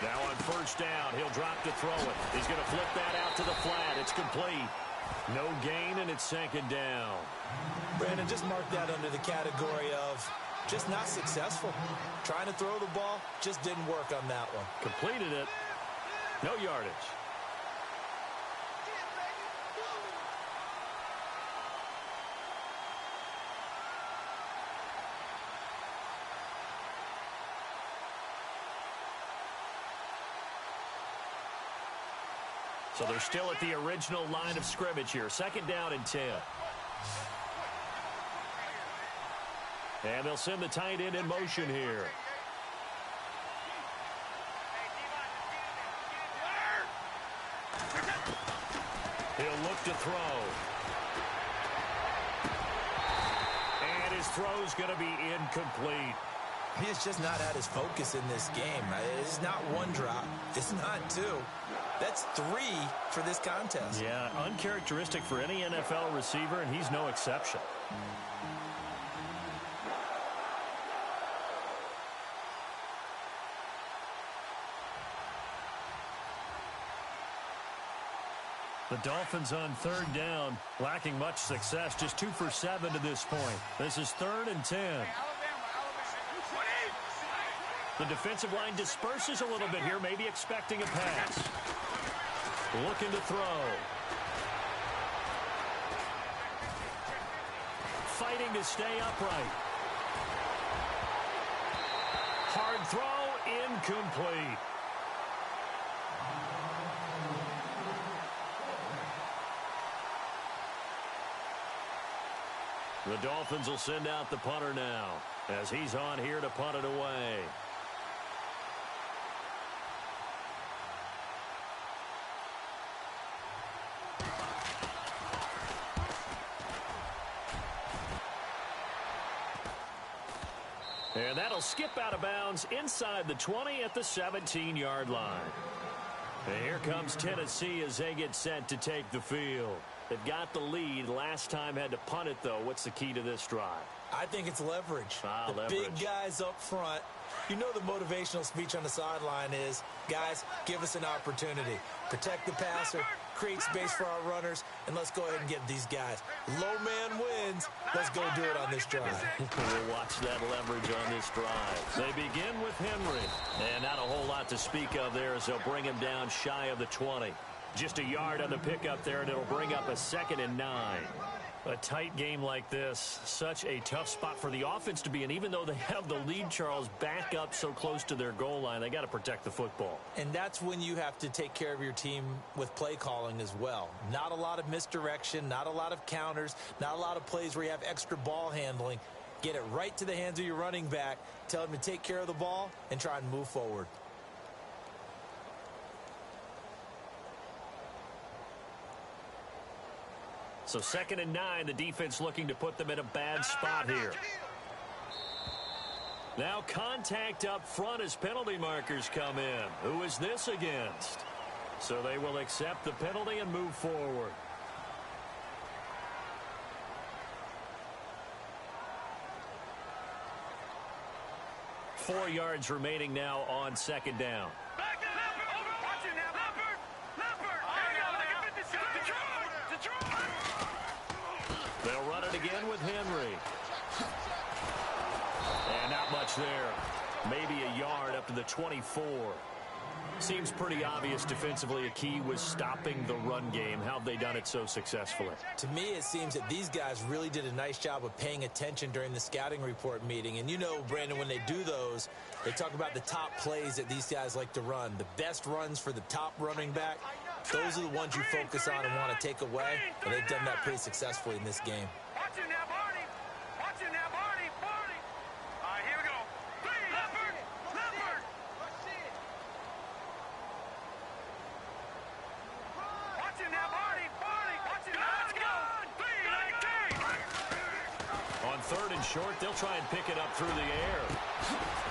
Speaker 2: Now on 1st down, he'll drop to throw it. He's going to flip that out to the flat. It's complete. No gain, and it's 2nd down.
Speaker 3: Brandon, just mark that under the category of just not successful. Trying to throw the ball, just didn't work on that one.
Speaker 2: Completed it. No yardage. So they're still at the original line of scrimmage here. 2nd down and 10. And they'll send the tight end in motion here. He'll look to throw. And his throw's going to be incomplete.
Speaker 3: He's just not at his focus in this game. It's not one drop. It's not two. That's 3 for this contest.
Speaker 2: Yeah, uncharacteristic for any NFL receiver, and he's no exception. The Dolphins on 3rd down, lacking much success, just 2 for 7 to this point. This is 3rd and 10. The defensive line disperses a little bit here, maybe expecting a pass. Looking to throw. Fighting to stay upright. Hard throw, incomplete. The Dolphins will send out the punter now as he's on here to punt it away. And that'll skip out of bounds inside the 20 at the 17-yard line. And here comes Tennessee as they get set to take the field. They've got the lead. Last time had to punt it, though. What's the key to this drive?
Speaker 3: I think it's leverage.
Speaker 2: Leverage.
Speaker 3: Big guys up front. You know the motivational speech on the sideline is, guys, give us an opportunity. Protect the passer, create space for our runners, and let's go ahead and get these guys. Low man wins. Let's go do it on this drive.
Speaker 2: We'll watch that leverage on this drive. They begin with Henry. And not a whole lot to speak of there as they'll bring him down shy of the 20. Just a yard on the pickup there, and it'll bring up a 2nd and 9. A tight game like this, such a tough spot for the offense to be in. Even though they have the lead, Charles, back up so close to their goal line, they got to protect the football.
Speaker 3: And that's when you have to take care of your team with play calling as well. Not a lot of misdirection, not a lot of counters, not a lot of plays where you have extra ball handling. Get it right to the hands of your running back, tell him to take care of the ball, and try and move forward.
Speaker 2: So 2nd and 9, the defense looking to put them in a bad spot here. Now contact up front as penalty markers come in. Who is this against? So they will accept the penalty and move forward. Four yards remaining now on 2nd down. They'll run it again with Henry. And not much there. Maybe a yard up to the 24. Seems pretty obvious defensively a key was stopping the run game. How have they done it so successfully?
Speaker 3: To me, it seems that these guys really did a nice job of paying attention during the scouting report meeting. And you know, Brandon, when they do those, they talk about the top plays that these guys like to run. The best runs for the top running back. Those are the ones you focus on and want to take away, and they've done that pretty successfully in this game.
Speaker 4: Watch him now, Barney. Watch him now, Barney. Barney. All right, here we go. Leopard. Leopard. Watch him now, Barney. Barney. Watch him now. Let's go. 3-19.
Speaker 2: On 3rd and short, they'll try and pick it up through the air.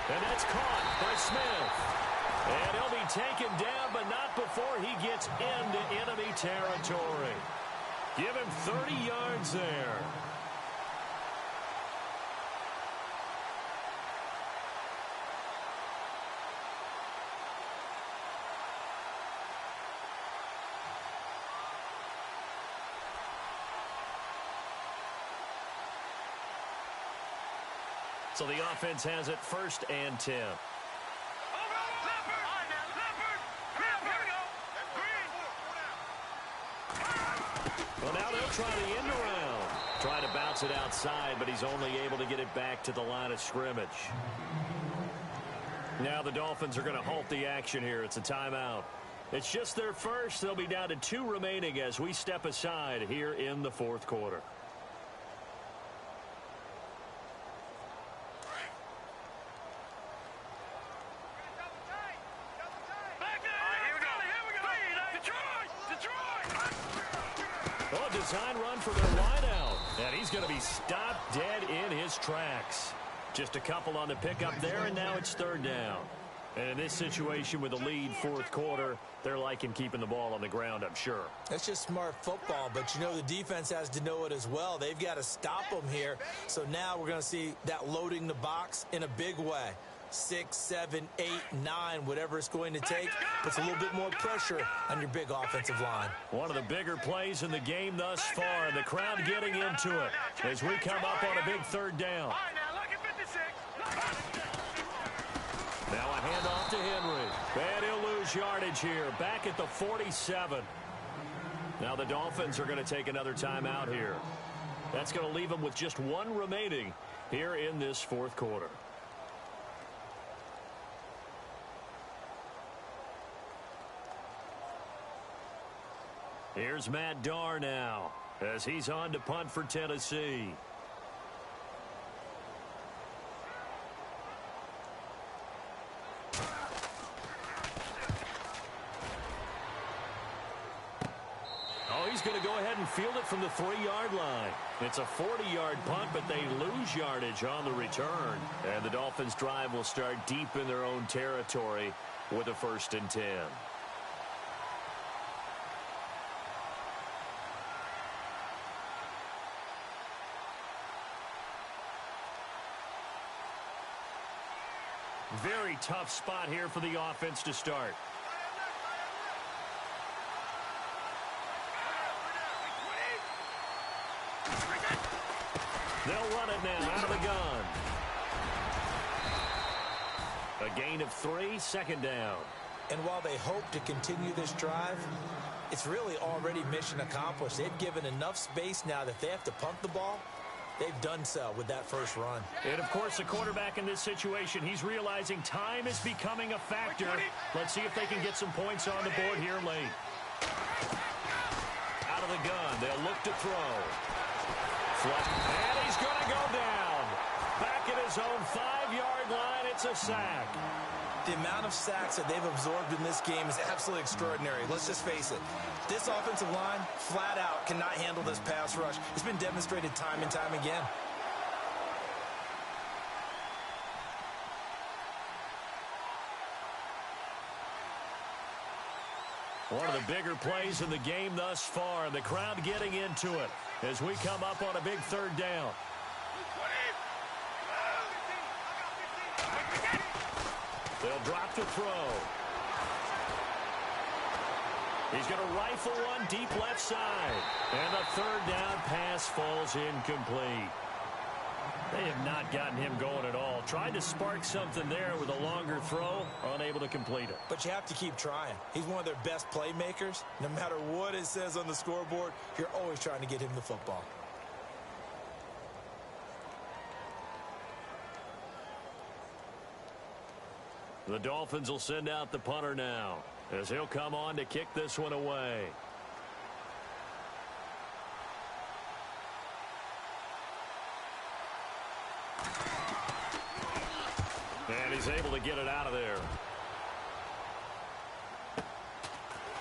Speaker 2: And that's caught by Smith. And he'll be taken down, but not before he gets into enemy territory. Give him 30 yards there. So the offense has it 1st and 10. Well, now they'll try the end around. Try to bounce it outside, but he's only able to get it back to the line of scrimmage. Now the Dolphins are going to halt the action here. It's a timeout. It's just their first. They'll be down to 2 remaining as we step aside here in the 4th quarter. Design run for their wideout. And he's going to be stopped dead in his tracks. Just a couple on the pickup there, and now it's 3rd down. And in this situation with the lead fourth quarter, they're liking keeping the ball on the ground, I'm sure.
Speaker 3: That's just smart football, but you know the defense has to know it as well. They've got to stop them here. So now we're going to see that loading the box in a big way. 6, 7, 8, 9, whatever it's going to take, puts a little bit more pressure on your big offensive line.
Speaker 2: One of the bigger plays in the game thus far, and the crowd getting into it as we come up on a big third down. Now a handoff to Henry. And he'll lose yardage here, back at the 47. Now the Dolphins are going to take another timeout here. That's going to leave them with just one remaining here in this fourth quarter. Here's Matt Darr now as he's on to punt for Tennessee. Oh, he's going to go ahead and field it from the 3-yard line. It's a 40-yard punt, but they lose yardage on the return. And the Dolphins' drive will start deep in their own territory with a 1st and 10. Very tough spot here for the offense to start. They'll run it now out of the gun. A gain of 3, 2nd down.
Speaker 3: And while they hope to continue this drive, it's really already mission accomplished. They've given enough space now that they have to punt the ball. They've done so with that first run.
Speaker 2: And, of course, the quarterback in this situation, he's realizing time is becoming a factor. Let's see if they can get some points on the board here late. Out of the gun, they'll look to throw. And he's going to go down. Back at his own 5-yard line, it's a sack.
Speaker 3: The amount of sacks that they've absorbed in this game is absolutely extraordinary. Let's just face it. This offensive line, flat out, cannot handle this pass rush. It's been demonstrated time and time again.
Speaker 2: One of the bigger plays in the game thus far, and the crowd getting into it as we come up on a big 3rd down. They'll drop to throw. He's going to rifle one deep left side. And the 3rd down pass falls incomplete. They have not gotten him going at all. Tried to spark something there with a longer throw, unable to complete it.
Speaker 3: But you have to keep trying. He's one of their best playmakers. No matter what it says on the scoreboard, you're always trying to get him the football.
Speaker 2: The Dolphins will send out the punter now as he'll come on to kick this one away. And he's able to get it out of there.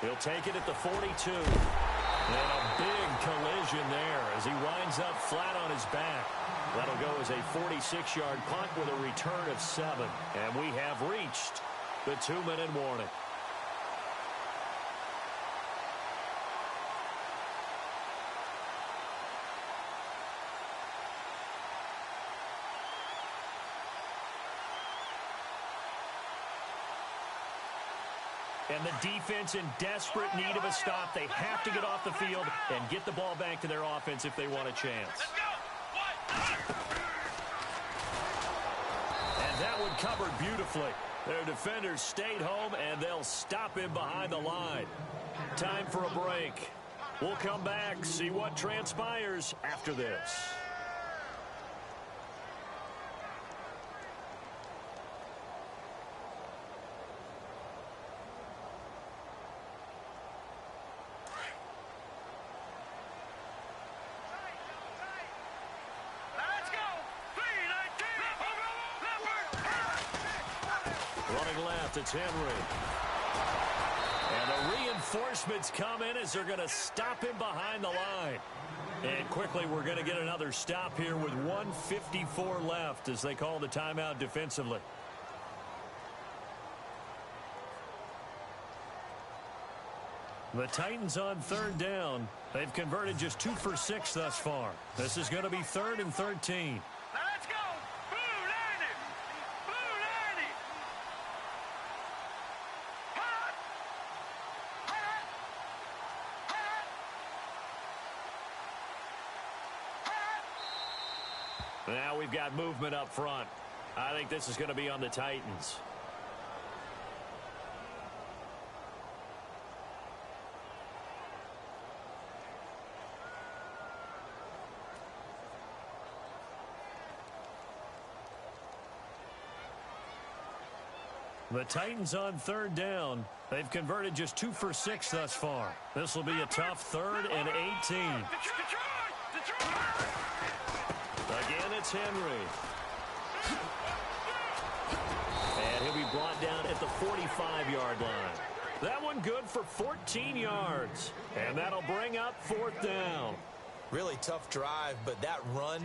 Speaker 2: He'll take it at the 42. And a big collision there as he winds up flat on his back. That'll go as a 46-yard punt with a return of 7. And we have reached the 2-minute warning. And the defense in desperate need of a stop. They have to get off the field and get the ball back to their offense if they want a chance. And that one covered beautifully. Their defenders stayed home, and they'll stop him behind the line. Time for a break. We'll come back, see what transpires after this. It's Henry. And the reinforcements come in as they're going to stop him behind the line. And quickly we're going to get another stop here with 1:54 left as they call the timeout defensively. The Titans on third down. They've converted just 2 for 6 thus far. This is going to be 3rd and 13.
Speaker 4: Now let's go. Blue 90. Blue 90. Hot. Hot. Hot. Hot.
Speaker 2: Now we've got movement up front. I think this is going to be on the Titans. The Titans on third down. They've converted just 2 for 6 thus far. This will be a tough 3rd and 18. Again, it's Henry. And he'll be brought down at the 45-yard line. That one good for 14 yards. And that'll bring up 4th down.
Speaker 3: Really tough drive, but that run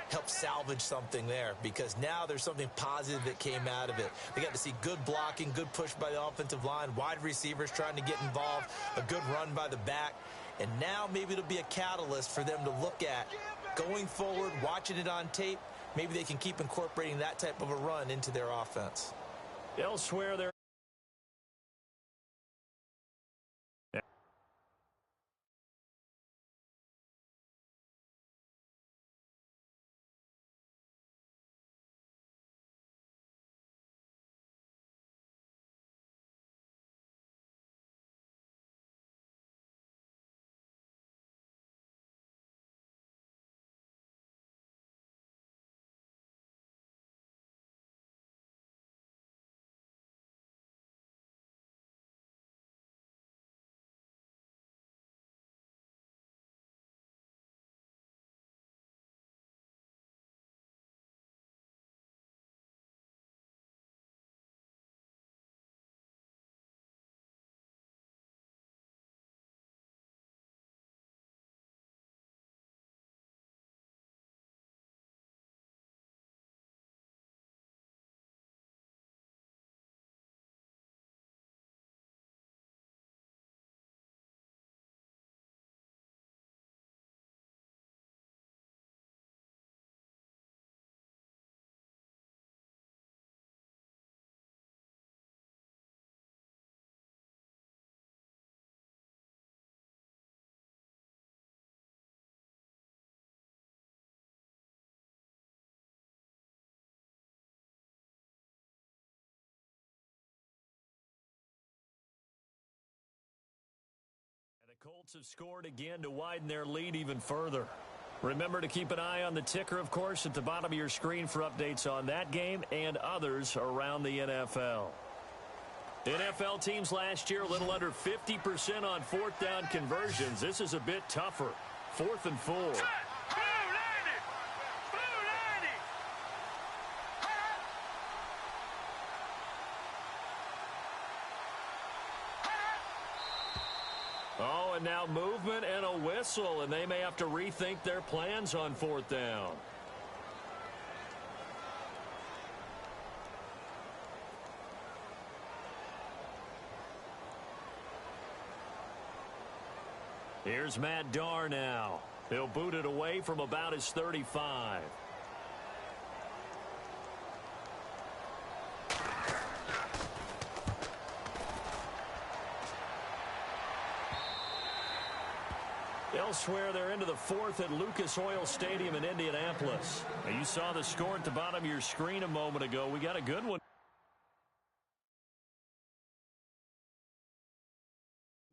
Speaker 3: helped salvage something there, because now there's something positive that came out of it. They got to see good blocking, good push by the offensive line, wide receivers trying to get involved, a good run by the back, and now maybe it'll be a catalyst for them to look at going forward, watching it on tape. Maybe they can keep incorporating that type of a run into their offense.
Speaker 2: Elsewhere, there. The Colts have scored again to widen their lead even further. Remember to keep an eye on the ticker, of course, at the bottom of your screen for updates on that game and others around the NFL. NFL teams last year a little under 50% on 4th down conversions. This is a bit tougher. 4th and 4. Oh, and now movement and a whistle, and they may have to rethink their plans on 4th down. Here's Matt Darr now. He'll boot it away from about his 35. Elsewhere, they're into the 4th at Lucas Oil Stadium in Indianapolis. Now, you saw the score at the bottom of your screen a moment ago. We got a good one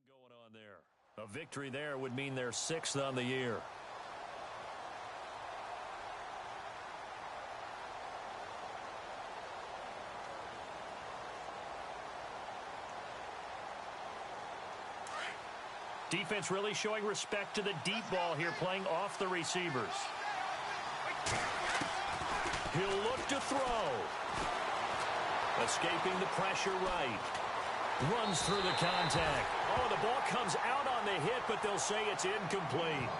Speaker 2: going on there. A victory there would mean they're 6th on the year. Defense really showing respect to the deep ball here, playing off the receivers. He'll look to throw. Escaping the pressure right. Runs through the contact. Oh, the ball comes out on the hit, but they'll say it's incomplete.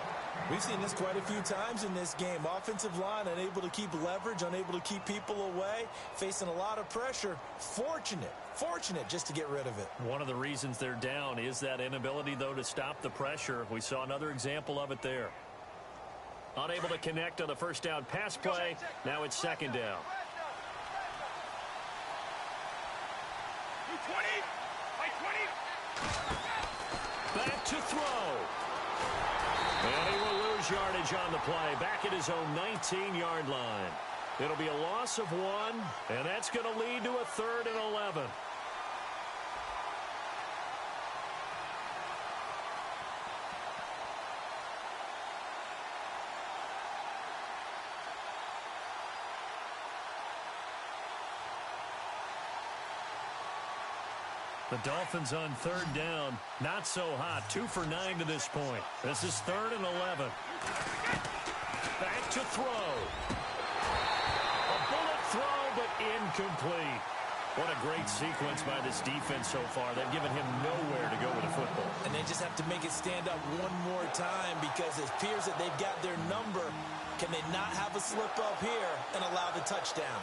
Speaker 3: We've seen this quite a few times in this game. Offensive line unable to keep leverage, unable to keep people away, facing a lot of pressure. Fortunate just to get rid of it.
Speaker 2: One of the reasons they're down is that inability, though, to stop the pressure. We saw another example of it there. Unable to connect on the first down pass play. Now it's second down.
Speaker 4: 20.
Speaker 2: Back to throw. And he will lose yardage on the play. Back at his own 19-yard line. It'll be a loss of 1, and that's going to lead to a 3rd and 11. The Dolphins on 3rd down. Not so hot. 2 for 9 to this point. This is 3rd and 11. Back to throw. A bullet throw, but incomplete. What a great sequence by this defense so far. They've given him nowhere to go with the football.
Speaker 3: And they just have to make it stand up one more time because it appears that they've got their number. Can they not have a slip up here and allow the touchdown?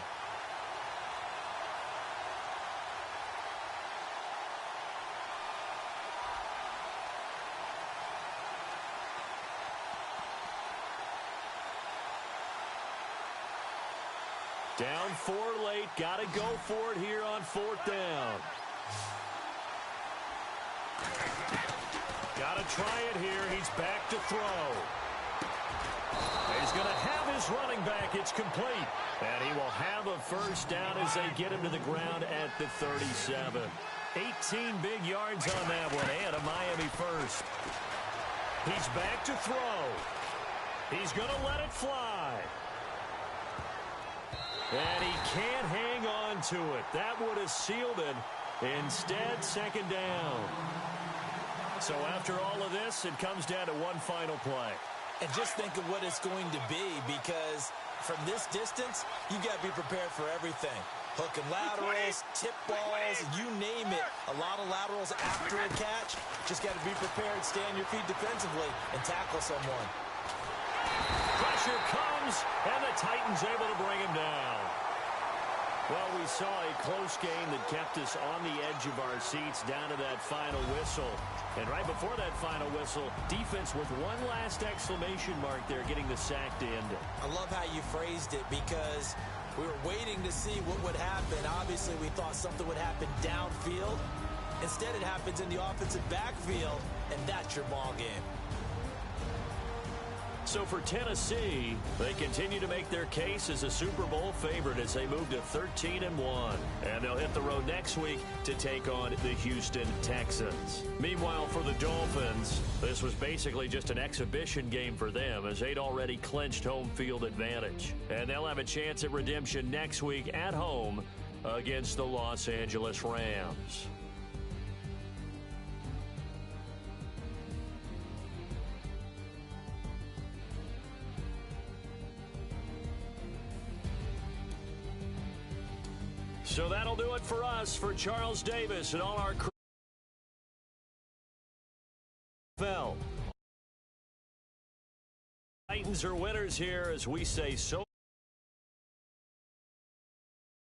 Speaker 2: Down 4 late. Got to go for it here on 4th down. Got to try it here. He's back to throw. He's going to have his running back. It's complete. And he will have a first down as they get him to the ground at the 37. 18 big yards on that one, and a Miami first. He's back to throw. He's going to let it fly. And he can't hang on to it. That would have sealed it. Instead, second down. So after all of this, it comes down to one final play.
Speaker 3: And just think of what it's going to be, because from this distance, you got to be prepared for everything. Hook and laterals, tip balls, you name it. A lot of laterals after a catch. Just got to be prepared, stay on your feet defensively, and tackle someone.
Speaker 2: Pressure comes, and the Titans able to bring him down. Well, we saw a close game that kept us on the edge of our seats down to that final whistle. And right before that final whistle, defense with one last exclamation mark there, getting the sack to end it.
Speaker 3: I love how you phrased it, because we were waiting to see what would happen. Obviously, we thought something would happen downfield. Instead, it happens in the offensive backfield, and that's your ball game.
Speaker 2: So for Tennessee, they continue to make their case as a Super Bowl favorite as they move to 13-1. And they'll hit the road next week to take on the Houston Texans. Meanwhile, for the Dolphins, this was basically just an exhibition game for them as they'd already clinched home field advantage. And they'll have a chance at redemption next week at home against the Los Angeles Rams. So that'll do it for us. For Charles Davis and all our crew. Titans are winners here as we say so.